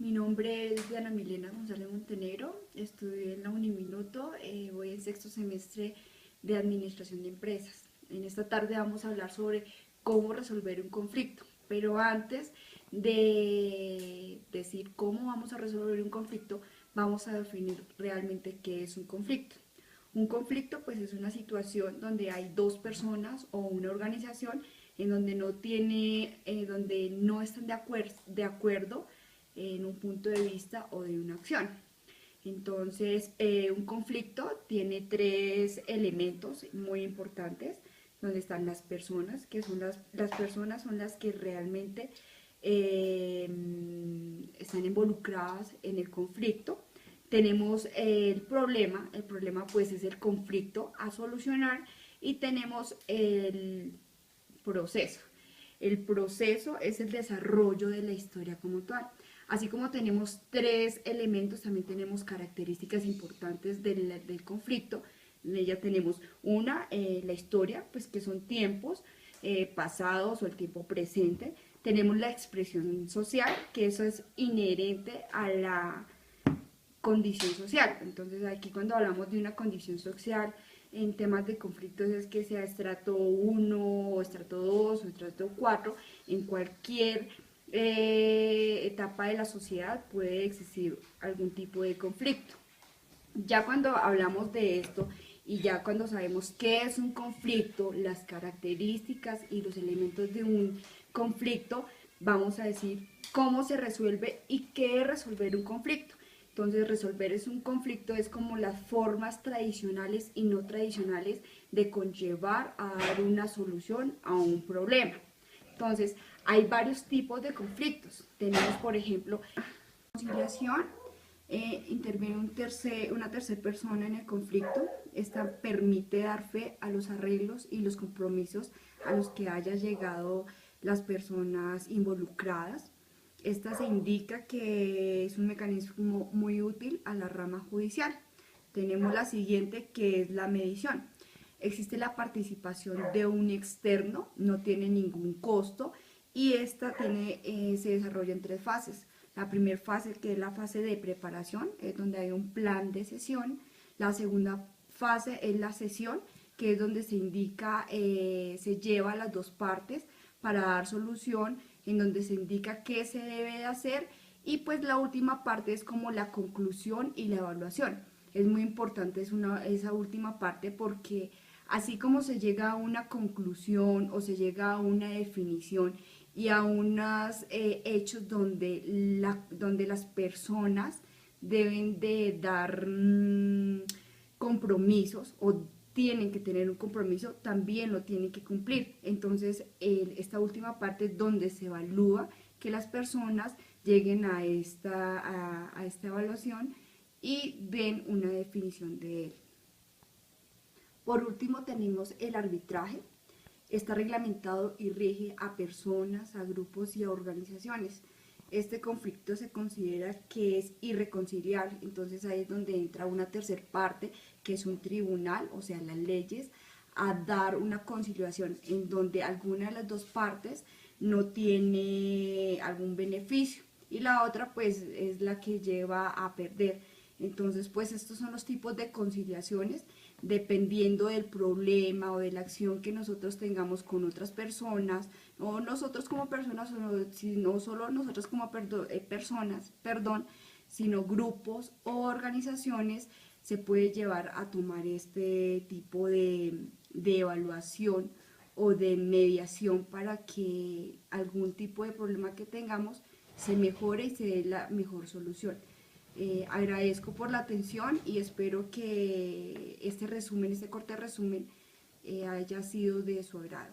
Mi nombre es Diana Milena González Montenegro, estudié en la Uniminuto, voy en sexto semestre de Administración de Empresas. En esta tarde vamos a hablar sobre cómo resolver un conflicto, pero antes de decir cómo vamos a resolver un conflicto, vamos a definir realmente qué es un conflicto. Un conflicto pues es una situación donde hay dos personas o una organización en donde donde no están de acuerdo en un punto de vista o de una acción. Entonces, un conflicto tiene tres elementos muy importantes, donde están las personas, que son las personas son las que realmente eh, están involucradas en el conflicto. Tenemos el problema pues es el conflicto a solucionar y tenemos el proceso. El proceso es el desarrollo de la historia como tal. Así como tenemos tres elementos, también tenemos características importantes del conflicto. En ella tenemos la historia, pues que son tiempos pasados o el tiempo presente. Tenemos la expresión social, que eso es inherente a la condición social. Entonces aquí cuando hablamos de una condición social en temas de conflictos es que sea estrato 1 o estrato 2 o estrato 4, en cualquier etapa de la sociedad puede existir algún tipo de conflicto. Ya cuando hablamos de esto y ya cuando sabemos qué es un conflicto, las características y los elementos de un conflicto, vamos a decir cómo se resuelve y qué es resolver un conflicto. Entonces, resolver es un conflicto es como las formas tradicionales y no tradicionales de conllevar a dar una solución a un problema. Entonces, hay varios tipos de conflictos. Tenemos, por ejemplo, conciliación, interviene una tercera persona en el conflicto. Esta permite dar fe a los arreglos y los compromisos a los que haya llegado las personas involucradas. Esta se indica que es un mecanismo muy útil a la rama judicial. Tenemos la siguiente, que es la mediación. Existe la participación de un externo, no tiene ningún costo y esta se desarrolla en tres fases. La primera fase, que es la fase de preparación, es donde hay un plan de sesión. La segunda fase es la sesión, que es donde se indica, se lleva a las dos partes para dar solución, en donde se indica qué se debe de hacer, y pues la última parte es como la conclusión y la evaluación. Es muy importante esa última parte porque así como se llega a una conclusión o se llega a una definición y a unos hechos donde las personas deben de dar compromisos o tienen que tener un compromiso, también lo tienen que cumplir. Entonces, esta última parte es donde se evalúa que las personas lleguen a esta evaluación y ven una definición de él. Por último, tenemos el arbitraje. Está reglamentado y rige a personas, a grupos y a organizaciones. Este conflicto se considera que es irreconciliable, entonces ahí es donde entra una tercera parte, que es un tribunal, o sea, las leyes, a dar una conciliación en donde alguna de las dos partes no tiene algún beneficio y la otra pues es la que lleva a perder. Entonces pues estos son los tipos de conciliaciones dependiendo del problema o de la acción que nosotros tengamos con otras personas, o nosotros como personas, no solo nosotros como personas, sino grupos o organizaciones, se puede llevar a tomar este tipo de evaluación o de mediación para que algún tipo de problema que tengamos se mejore y se dé la mejor solución. Agradezco por la atención y espero que este corte resumen haya sido de su agrado.